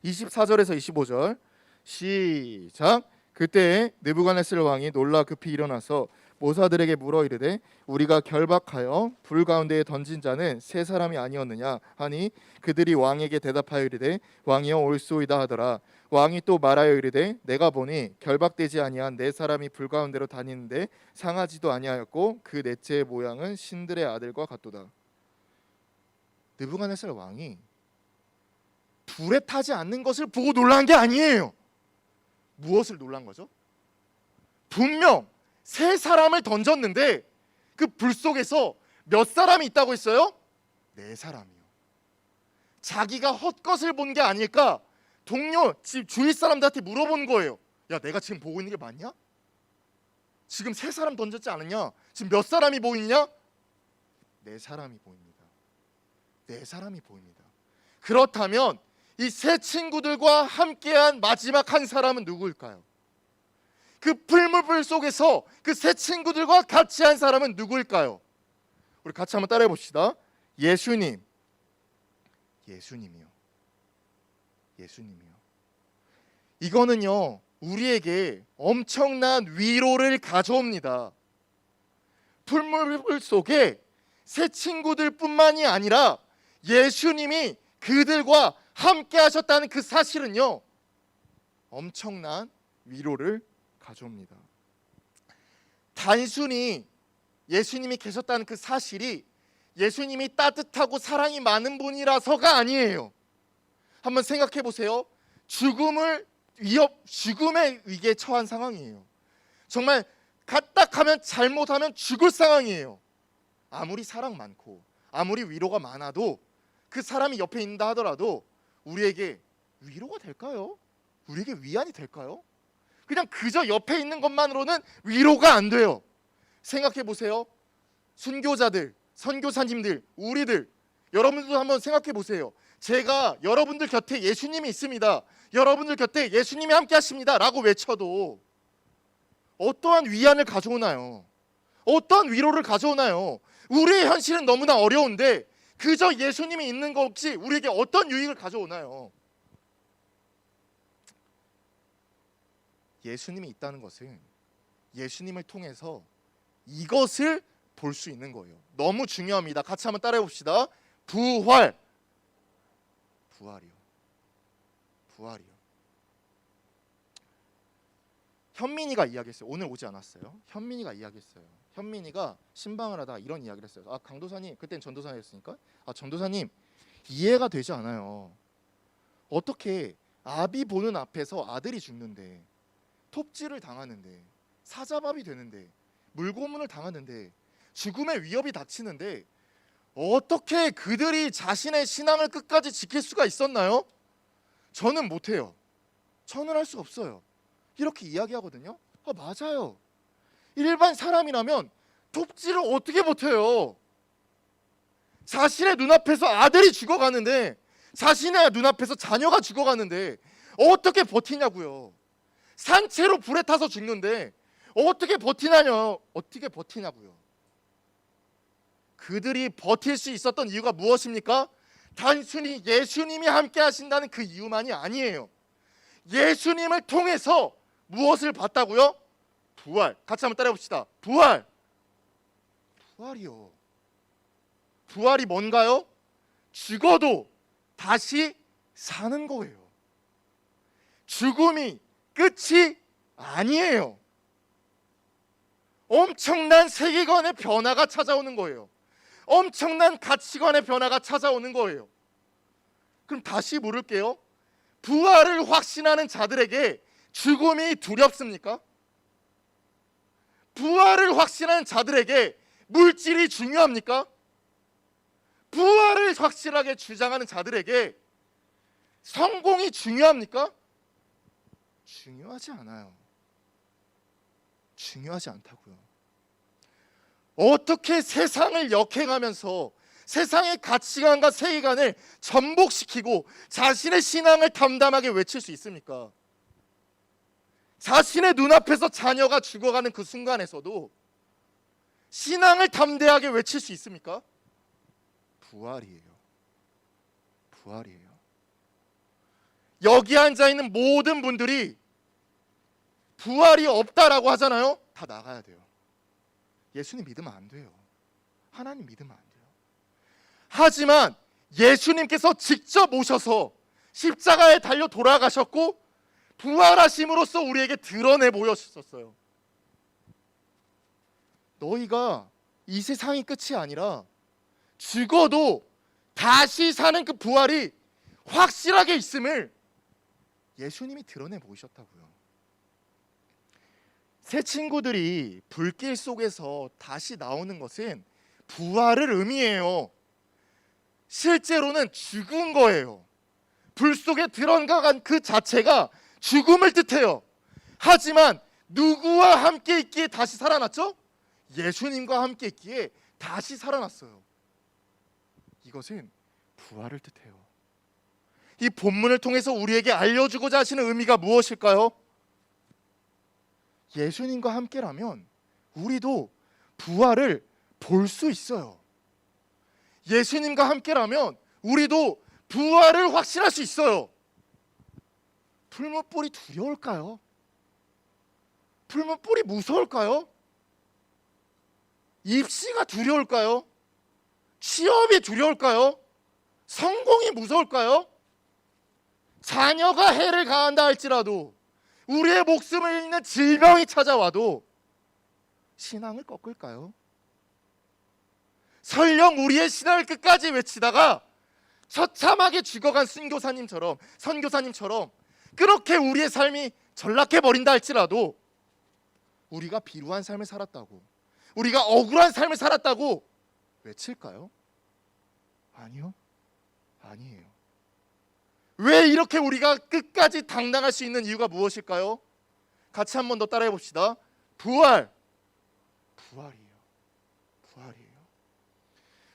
24절에서 25절 시작. 그때 느부갓네살 왕이 놀라 급히 일어나서 모사들에게 물어 이르되 우리가 결박하여 불 가운데에 던진 자는 세 사람이 아니었느냐 하니 그들이 왕에게 대답하여 이르되 왕이여 옳소이다 하더라. 왕이 또 말하여 이르되 내가 보니 결박되지 아니한 네 사람이 불 가운데로 다니는데 상하지도 아니하였고 그 넷째의 모양은 신들의 아들과 같도다. 느부갓네살 왕이 불에 타지 않는 것을 보고 놀란 게 아니에요. 무엇을 놀란 거죠? 분명 세 사람을 던졌는데 그 불 속에서 몇 사람이 있다고 했어요? 네 사람이요. 자기가 헛것을 본 게 아닐까? 동료, 집 주위 사람들한테 물어본 거예요. 야, 내가 지금 보고 있는 게 맞냐? 지금 세 사람 던졌지 않았냐? 지금 몇 사람이 보이냐? 네 사람이 보입니다. 네 사람이 보입니다. 그렇다면 이 세 친구들과 함께한 마지막 한 사람은 누구일까요? 그 풀무불 속에서 그 세 친구들과 같이 한 사람은 누구일까요? 우리 같이 한번 따라해 봅시다. 예수님. 예수님이요. 예수님이요. 이거는요, 우리에게 엄청난 위로를 가져옵니다. 풀무불 속에 세 친구들뿐만이 아니라 예수님이 그들과 함께 하셨다는 그 사실은요, 엄청난 위로를 가져옵니다. 단순히 예수님이 계셨다는 그 사실이 예수님이 따뜻하고 사랑이 많은 분이라서가 아니에요. 한번 생각해 보세요. 죽음의 위기에 처한 상황이에요. 정말 까딱하면 잘못하면 죽을 상황이에요. 아무리 사랑 많고 아무리 위로가 많아도 그 사람이 옆에 있는다 하더라도 우리에게 위로가 될까요? 우리에게 위안이 될까요? 그냥 그저 옆에 있는 것만으로는 위로가 안 돼요. 생각해 보세요. 순교자들, 선교사님들, 우리들, 여러분들도 한번 생각해 보세요. 제가 여러분들 곁에 예수님이 있습니다. 여러분들 곁에 예수님이 함께 하십니다 라고 외쳐도 어떠한 위안을 가져오나요? 어떠한 위로를 가져오나요? 우리의 현실은 너무나 어려운데 그저 예수님이 있는 것 없이 우리에게 어떤 유익을 가져오나요? 예수님이 있다는 것은 예수님을 통해서 이것을 볼 수 있는 거예요. 너무 중요합니다. 같이 한번 따라해 봅시다. 부활. 부활이요. 부활이요. 현민이가 이야기했어요. 오늘 오지 않았어요. 현민이가 이야기했어요. 현민이가 신방을 하다 이런 이야기를 했어요. 아, 강도사님, 그땐 전도사였으니까. 아, 전도사님, 이해가 되지 않아요. 어떻게 아비 보는 앞에서 아들이 죽는데, 톱질을 당하는데, 사자밥이 되는데, 물고문을 당하는데, 죽음의 위협이 닥치는데 어떻게 그들이 자신의 신앙을 끝까지 지킬 수가 있었나요? 저는 못해요. 저는 할 수 없어요. 이렇게 이야기하거든요. 아, 맞아요. 일반 사람이라면 톱질을 어떻게 버텨요? 자신의 눈앞에서 아들이 죽어가는데, 자신의 눈앞에서 자녀가 죽어가는데 어떻게 버티냐고요. 산채로 불에 타서 죽는데 어떻게 버티냐고요. 그들이 버틸 수 있었던 이유가 무엇입니까? 단순히 예수님이 함께 하신다는 그 이유만이 아니에요. 예수님을 통해서 무엇을 봤다고요? 부활. 같이 한번 따라해 봅시다. 부활. 부활이요. 부활이 뭔가요? 죽어도 다시 사는 거예요. 죽음이 끝이 아니에요. 엄청난 세계관의 변화가 찾아오는 거예요. 엄청난 가치관의 변화가 찾아오는 거예요. 그럼 다시 물을게요. 부활을 확신하는 자들에게 죽음이 두렵습니까? 부활을 확신하는 자들에게 물질이 중요합니까? 부활을 확실하게 주장하는 자들에게 성공이 중요합니까? 중요하지 않아요. 중요하지 않다고요. 어떻게 세상을 역행하면서 세상의 가치관과 세계관을 전복시키고 자신의 신앙을 담담하게 외칠 수 있습니까? 자신의 눈앞에서 자녀가 죽어가는 그 순간에서도 신앙을 담대하게 외칠 수 있습니까? 부활이에요. 부활이에요. 여기 앉아 있는 모든 분들이 부활이 없다라고 하잖아요. 다 나가야 돼요. 예수님 믿으면 안 돼요. 하나님 믿으면 안 돼요. 하지만 예수님께서 직접 오셔서 십자가에 달려 돌아가셨고 부활하심으로써 우리에게 드러내 보였었어요. 너희가 이 세상이 끝이 아니라 죽어도 다시 사는 그 부활이 확실하게 있음을 예수님이 드러내 보이셨다고요. 새 친구들이 불길 속에서 다시 나오는 것은 부활을 의미해요. 실제로는 죽은 거예요. 불 속에 들어간 그 자체가 죽음을 뜻해요. 하지만 누구와 함께 있기에 다시 살아났죠? 예수님과 함께 있기에 다시 살아났어요. 이것은 부활을 뜻해요. 이 본문을 통해서 우리에게 알려주고자 하시는 의미가 무엇일까요? 예수님과 함께라면 우리도 부활을 볼 수 있어요. 예수님과 함께라면 우리도 부활을 확신할 수 있어요. 풀무불이 두려울까요? 풀무불이 무서울까요? 입시가 두려울까요? 취업이 두려울까요? 성공이 무서울까요? 자녀가 해를 가한다 할지라도, 우리의 목숨을 잃는 질병이 찾아와도 신앙을 꺾을까요? 설령 우리의 신앙을 끝까지 외치다가 처참하게 죽어간 선교사님처럼 그렇게 우리의 삶이 전락해 버린다 할지라도 우리가 비루한 삶을 살았다고, 우리가 억울한 삶을 살았다고 외칠까요? 아니요. 아니에요. 왜 이렇게 우리가 끝까지 당당할 수 있는 이유가 무엇일까요? 같이 한 번 더 따라해 봅시다. 부활이에요. 부활이에요.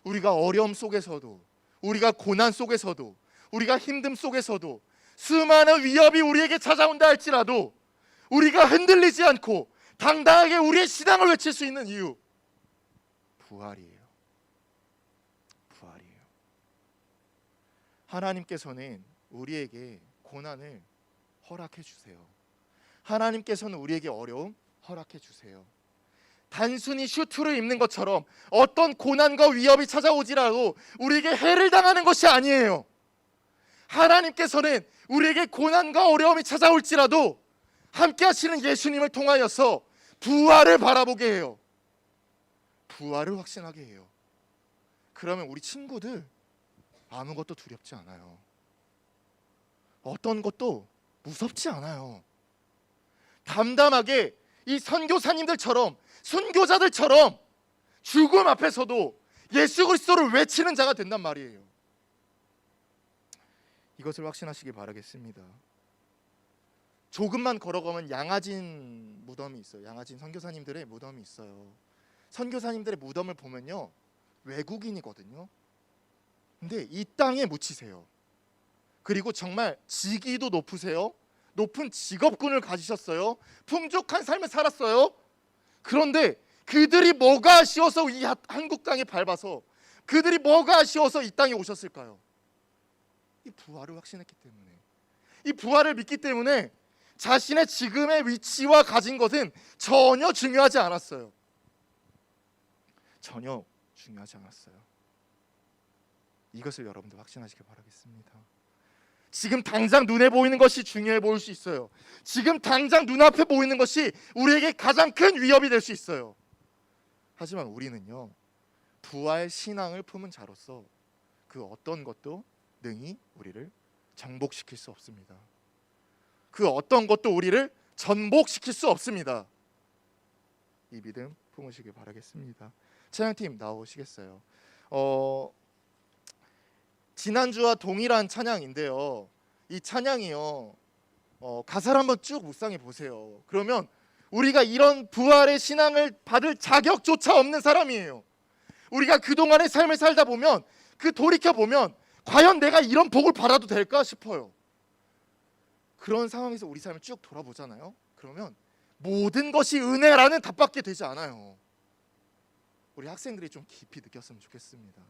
우리가 어려움 속에서도, 우리가 고난 속에서도, 우리가 힘듦 속에서도 수많은 위협이 우리에게 찾아온다 할지라도 우리가 흔들리지 않고 당당하게 우리의 신앙을 외칠 수 있는 이유, 부활이에요. 부활이에요. 하나님께서는 우리에게 고난을 허락해 주세요. 하나님께서는 우리에게 어려움 허락해 주세요. 단순히 슈트를 입는 것처럼 어떤 고난과 위협이 찾아오지라도 우리에게 해를 당하는 것이 아니에요. 하나님께서는 우리에게 고난과 어려움이 찾아올지라도 함께 하시는 예수님을 통하여서 부활을 바라보게 해요. 부활을 확신하게 해요. 그러면 우리 친구들 아무것도 두렵지 않아요. 어떤 것도 무섭지 않아요. 담담하게 이 선교사님들처럼, 순교자들처럼 죽음 앞에서도 예수 그리스도를 외치는 자가 된단 말이에요. 이것을 확신하시기 바라겠습니다. 조금만 걸어가면 양아진 무덤이 있어요. 양아진 선교사님들의 무덤이 있어요. 선교사님들의 무덤을 보면요, 외국인이거든요. 근데 이 땅에 묻히세요. 그리고 정말 직위도 높으세요. 높은 직업군을 가지셨어요. 풍족한 삶을 살았어요. 그런데 그들이 뭐가 아쉬워서 이 한국 땅에 밟아서, 그들이 뭐가 아쉬워서 이 땅에 오셨을까요? 이 부활을 확신했기 때문에, 이 부활을 믿기 때문에 자신의 지금의 위치와 가진 것은 전혀 중요하지 않았어요. 전혀 중요하지 않았어요. 이것을 여러분들 확신하시길 바라겠습니다. 지금 당장 눈에 보이는 것이 중요해 보일 수 있어요. 지금 당장 눈앞에 보이는 것이 우리에게 가장 큰 위협이 될 수 있어요. 하지만 우리는요, 부활 신앙을 품은 자로서 그 어떤 것도 능히 우리를 정복시킬 수 없습니다. 그 어떤 것도 우리를 전복시킬 수 없습니다. 이 믿음 품으시길 바라겠습니다. 찬양팀 나오시겠어요? 지난주와 동일한 찬양인데요, 이 찬양이요, 가사를 한번 쭉 묵상해 보세요. 그러면 우리가 이런 부활의 신앙을 받을 자격조차 없는 사람이에요. 우리가 그동안의 삶을 살다 보면, 돌이켜보면 과연 내가 이런 복을 받아도 될까 싶어요. 그런 상황에서 우리 삶을 쭉 돌아보잖아요. 그러면 모든 것이 은혜라는 답밖에 되지 않아요. 우리 학생들이 좀 깊이 느꼈으면 좋겠습니다.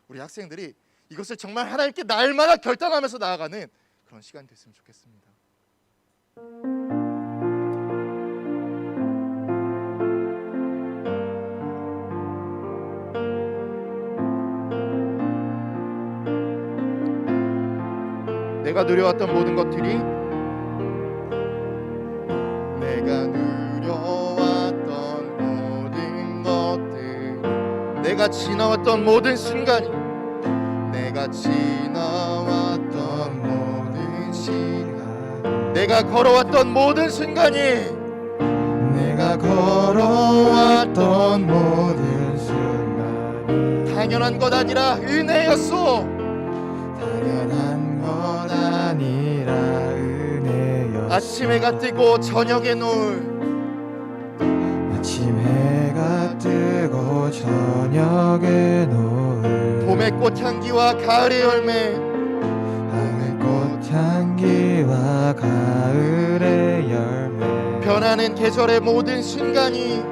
우리 학생들이 이것을 정말 하나님께 날마다 결단하면서 나아가는 그런 시간이 됐으면 좋겠습니다. 내가 누려왔던 모든 것들이, 내가 누려왔던 모든 것들, 내가 지나왔던 모든 순간이, 내가 지나왔던 모든 시간, 내가 걸어왔던 모든 순간이, 내가 걸어왔던 모든 순간이 당연한 것 아니라 은혜였소. 당연한 것 아니라 은혜였어. 아침 해가 뜨고 저녁에 노을, 아침 해가 뜨고 저녁에 노을, 봄의 꽃향기와 가을의 열매, 봄의 꽃향기와 가을의 열매, 변하는 계절의 모든 순간이,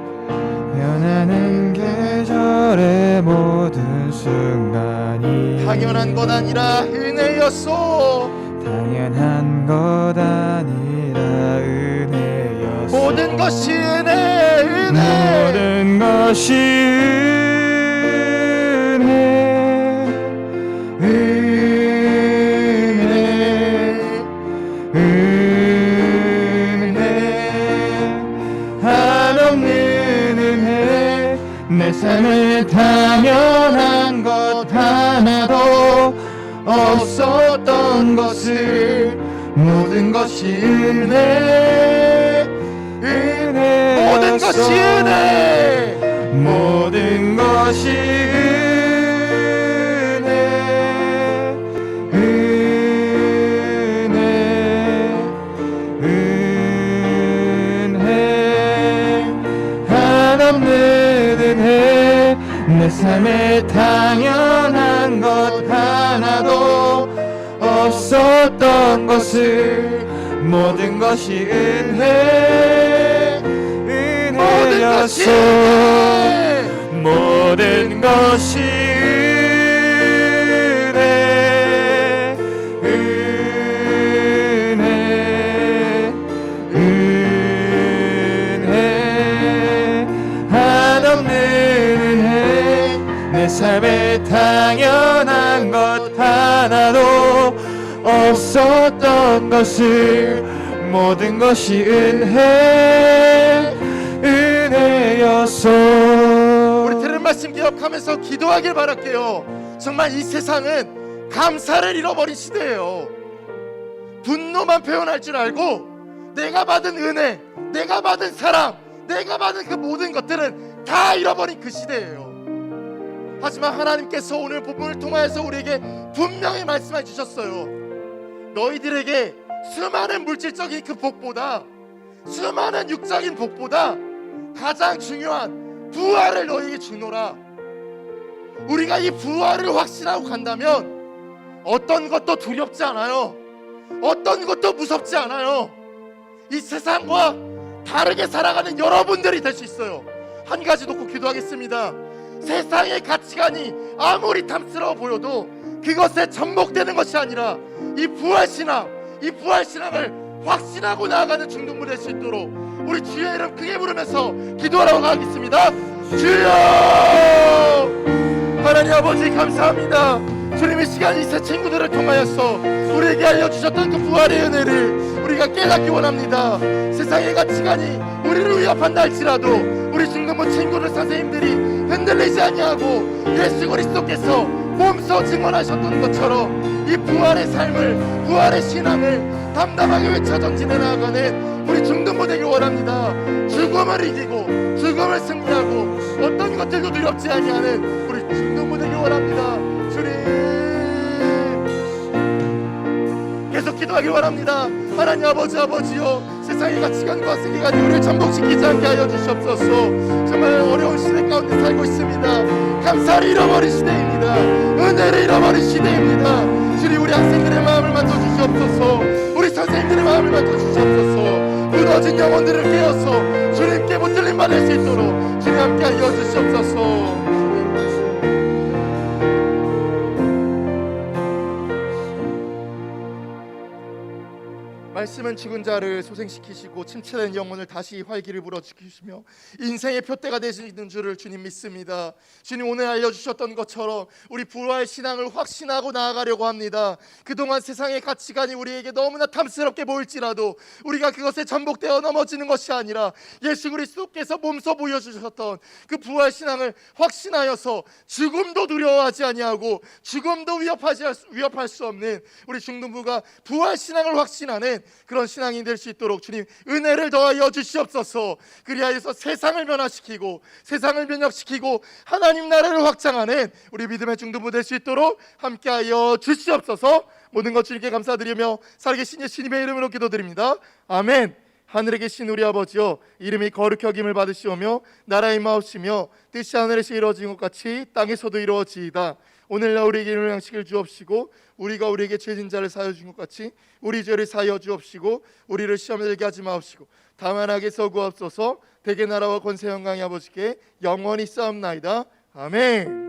변하는 계절의 모든 순간이 당연한 것 아니라 은혜였소. 당연한 것 아니라 은혜였어. 모든 것이 은혜, 은혜. 모든 것이 은혜, 은혜, 은혜, 한없는 은혜. 내 삶에 당연한 것 하나도 없었던 것을, 모든 것이 은혜, 은혜, 모든 것이 은혜, 모든 것이 은혜, 은혜, 은혜, 한없는 은혜. 내 삶에 당연한 것 하나도 없었던 것을, 모든 것이 은혜, 은혜였어. 모든 것이 은혜, 은혜, 은혜, 한없는 은혜. 내 삶에 당연한 것 하나도 없었던 것을, 모든 것이 은혜, 은혜였어. 우리 들은 말씀 기억하면서 기도하길 바랄게요. 정말 이 세상은 감사를 잃어버린 시대예요. 분노만 표현할 줄 알고 내가 받은 은혜, 내가 받은 사랑, 내가 받은 그 모든 것들은 다 잃어버린 그 시대예요. 하지만 하나님께서 오늘 본문을 통하여서 우리에게 분명히 말씀해 주셨어요. 너희들에게 수많은 물질적인 그 복보다, 수많은 육적인 복보다 가장 중요한 부활을 너희에게 주노라. 우리가 이 부활을 확신하고 간다면 어떤 것도 두렵지 않아요. 어떤 것도 무섭지 않아요. 이 세상과 다르게 살아가는 여러분들이 될 수 있어요. 한 가지 놓고 기도하겠습니다. 세상의 가치관이 아무리 탐스러워 보여도 그것에 접목되는 것이 아니라 이 부활신앙, 이 부활신앙을 확신하고 나아가는 중동부 될 수 있도록 우리 주의 이름 크게 부르면서 기도하러 가겠습니다. 주여! 하나님 아버지 감사합니다. 주님의 시간 이 새 친구들을 통하여서 우리에게 알려주셨던 그 부활의 은혜를 우리가 깨닫기 원합니다. 세상의 가치관이 우리를 위협한다 할지라도 우리 중동부 친구들 선생님들이 흔들리지 아니하고 예수 그리스도께서 몸소 증언하셨던 것처럼 이 부활의 삶을, 부활의 신앙을 담담하게 외쳐 전진해 나아가는 우리 중동부 되길 원합니다. 죽음을 이기고 죽음을 승리하고 어떤 것들도 두렵지 아니하는 우리 중동부 되길 원합니다. 주님 계속 기도하길 원합니다. 하나님 아버지, 아버지요, 세상의 가치관과 세계관이 우리를 전복시키지 않게 하여 주시옵소서. 정말 어려운 시대 가운데 살고 있습니다. 감사를 잃어버린 시대입니다. 은혜를 잃어버린 시대입니다. 주님 우리 학생들의 마음을 만져주시옵소서. 우리 선생님들의 마음을 만져주시옵소서. 무너진 영혼들을 깨어서 주님께 붙들림 받을 수 있도록 주님 함께하여 주시옵소서. 말씀은 죽은 자를 소생시키시고 침체된 영혼을 다시 활기를 불어지키시며 인생의 표대가 되시는 줄을 주님 믿습니다. 주님 오늘 알려주셨던 것처럼 우리 부활 신앙을 확신하고 나아가려고 합니다. 그동안 세상의 가치관이 우리에게 너무나 탐스럽게 보일지라도 우리가 그것에 전복되어 넘어지는 것이 아니라 예수 그리스도께서 몸소 보여주셨던 그 부활 신앙을 확신하여서 죽음도 두려워하지 아니하고 죽음도 위협할 수 없는 우리 중등부가 부활 신앙을 확신하는 그런 신앙이 될 수 있도록 주님 은혜를 더하여 주시옵소서. 그리하여서 세상을 변화시키고 세상을 면역시키고 하나님 나라를 확장하는 우리 믿음의 중등부 될 수 있도록 함께하여 주시옵소서. 모든 것 주님께 감사드리며 살아계신 예수님의 이름으로 기도드립니다. 아멘. 하늘에 계신 우리 아버지여, 이름이 거룩히 여김을 받으시오며 나라의 임하옵시며 뜻이 하늘에서 이루어진 것 같이 땅에서도 이루어지이다. 오늘날 우리에게 일용할 양식을 주옵시고 우리가 우리에게 죄진 자를 사하여 준 것 같이 우리 죄를 사하여 주옵시고 우리를 시험에 들게 하지 마옵시고 다만 악에서 구하옵소서. 대개 나라와 권세 영광이 아버지께 영원히 싸움나이다. 아멘.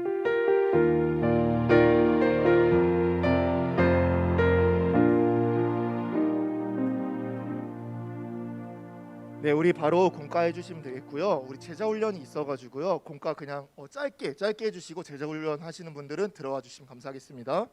네, 우리 바로 공과해 주시면 되겠고요. 우리 제자 훈련이 있어가지고요. 공과 그냥 짧게 해주시고 제자 훈련 하시는 분들은 들어와 주시면 감사하겠습니다.